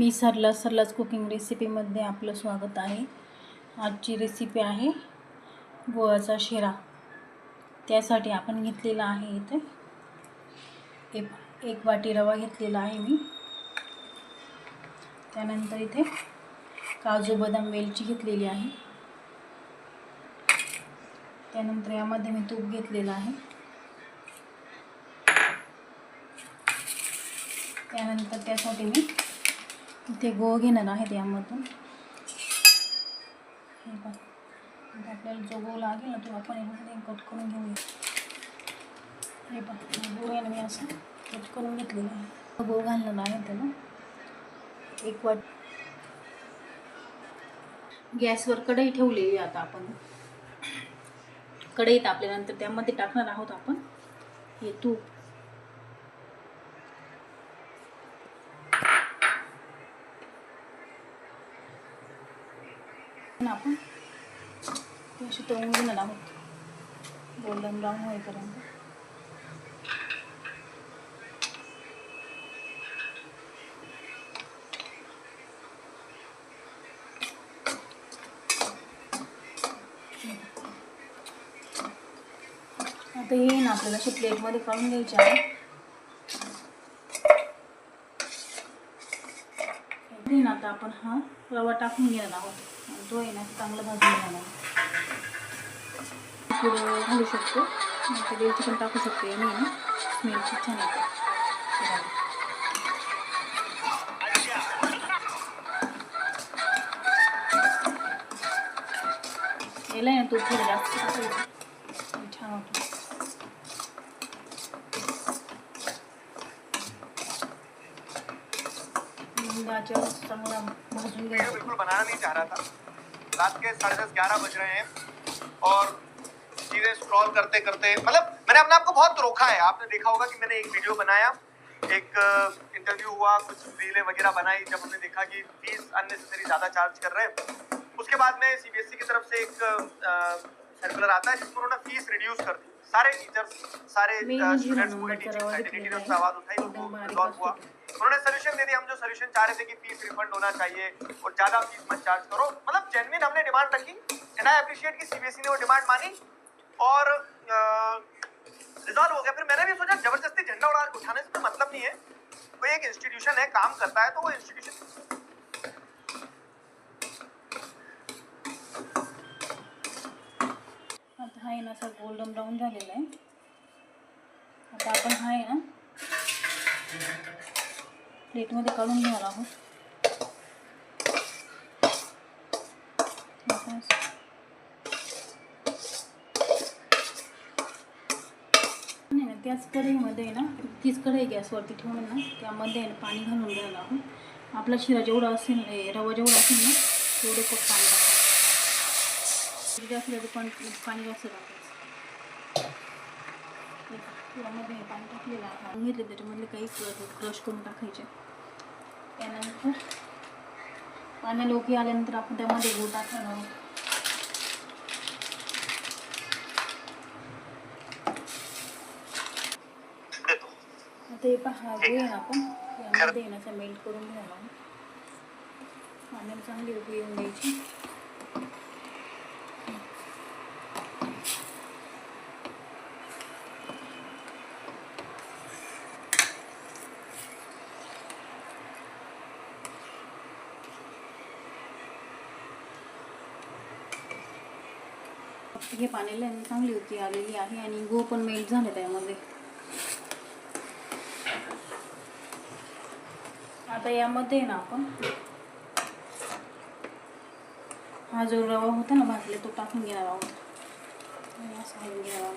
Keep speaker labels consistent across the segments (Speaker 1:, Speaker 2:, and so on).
Speaker 1: मी सरलाच cooking रेसिपीमध्ये आपलं स्वागत आहे। आजची रेसिपी आहे गुळाचा शिरा। त्यासाठी आपण घेतलेला आहे इथे एक वाटी रवा घेतलेला आहे मी। त्यानंतर इथे काजू बदाम वेलची घेतलेली आहे। त्यानंतर यामध्ये मी तूप घेतलेला आहे। त्यानंतर त्यासाठी मी इथे गोळ घेणार आहे। त्यामधून हे बघा, आपल्याला जो गोळ लागेल ना तो आपण यामध्ये कट करून घेऊया। हे बघा, गोळ मी असं कट करून घेतलेला आहे। गोळ घालणार आहे त्याला एक वाटी। गॅसवर कढई ठेवलेली। आता आपण कढई तापल्यानंतर त्यामध्ये टाकणार आहोत आपण हे तूप। आपण ते असे तळून घेणार आहोत गोल्डन ब्राऊन होईपर्यंत। आता हे ना आपल्याला अशी प्लेटमध्ये काढून घ्यायचे आहे। आता आपण हा रवा टाकून घेणार आहोत आणि तो आहे ना चांगला भाजून घेणार आहे। घालू शकतो, वेलची पण टाकू शकतो, याने ना स्मेल खूप छान येते। याला ना तूप थोडं जास्त टाकायचं, छान होतं।
Speaker 2: बिल्कुल बनाना नहीं चाह रहा था। रात के 10:30-11 बज रहे हैं और चीजें स्क्रॉल करते करते मतलब मैंने अपने आप को बहुत रोका है। आपने देखा होगा कि मैंने एक वीडियो बनाया, एक इंटरव्यू हुआ, कुछ रीलें वगैरह बनाई। जब हमने देखा कि फीस अननेसेसरी ज्यादा चार्ज कर रहे हैं, उसके बाद में सीबीएसई की तरफ से एक सर्कुलर आता है जिसमें उन्होंने फीस रिड्यूस कर दी। सारे टीचर्स, सारे स्टूडेंट्स को टीचिंग फैकल्टी ने उससे आवाज उठाई, वो रिजॉल्व हुआ। उन्होंने सोल्यूशन दे दिया। हम जो सोल्यूशन चाह रहे थे कि फीस रिफंड होना चाहिए और ज्यादा फीस मत चार्ज करो, मतलब जेन्युइन हमने डिमांड रखी एंड आई अप्रिशिएट कि सीबीएसई ने वो डिमांड मानी और रिजॉल्व हो गया। फिर मैंने भी सोचा जबरदस्ती झंडा उठाने से तो मतलब नहीं है। कोई एक इंस्टीट्यूशन है, काम करता है, तो वो इंस्टीट्यूशन
Speaker 1: आता हा ना असा गोल्डन ब्राऊन झालेला आहे। आता आपण हा ना प्लेटमध्ये काढून घेणार आहोत। त्याच कढईमध्ये ना तीच कढई गॅसवरती ठेवून ना त्यामध्ये पाणी घालून घ्यायला आहोत। आपला शिरा जेवढा असेल, रवा जेवढा असेल ना तेवढे खूप पाणी टाकायचं। जास्त पाणी जास्त टाकायचं। त्यामध्ये पाणी टाकलेलं आहे, घेतले त्याच्यामधले काही क्रश करून टाकायचे। त्यानंतर पाण्याला उकळी आल्यानंतर आपण त्यामध्ये गूळ टाकणार आहोत। आता हे पहा, गूळ आहे ना आपण यामध्ये येण्याचा मेल्ट करून घ्यायला आहोत। पाण्याला चांगली उकळी येऊन द्यायची। हे पाण्याला चांगली उकळी आलेली आहे आणि गूळ पण मेल्ट झाले त्यामध्ये। आता यामध्ये ना आपण हा जो रवा होता ना भाजले तो टाकून घेणार आहोत। असं हलवून घेणार आहोत।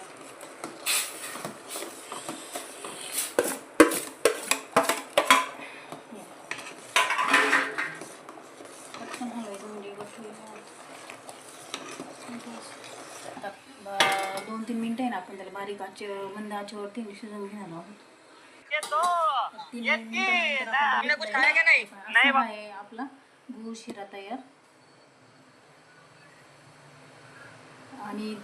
Speaker 1: पटकन हलवायचं म्हणजे आता 2-3 मिनिटं आहे ना आपण त्याला बारीक मंद आचेवरती शिजवून घेणार आहोत। आपला गूळ शिरा तयार। आणि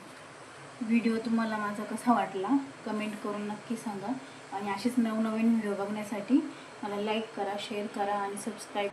Speaker 1: व्हिडिओ तुम्हाला माझा कसा वाटला कमेंट करून नक्की सांगा। आणि असेच नवनवीन व्हिडिओ बघण्यासाठी मला लाईक करा, शेअर करा आणि सबस्क्राईब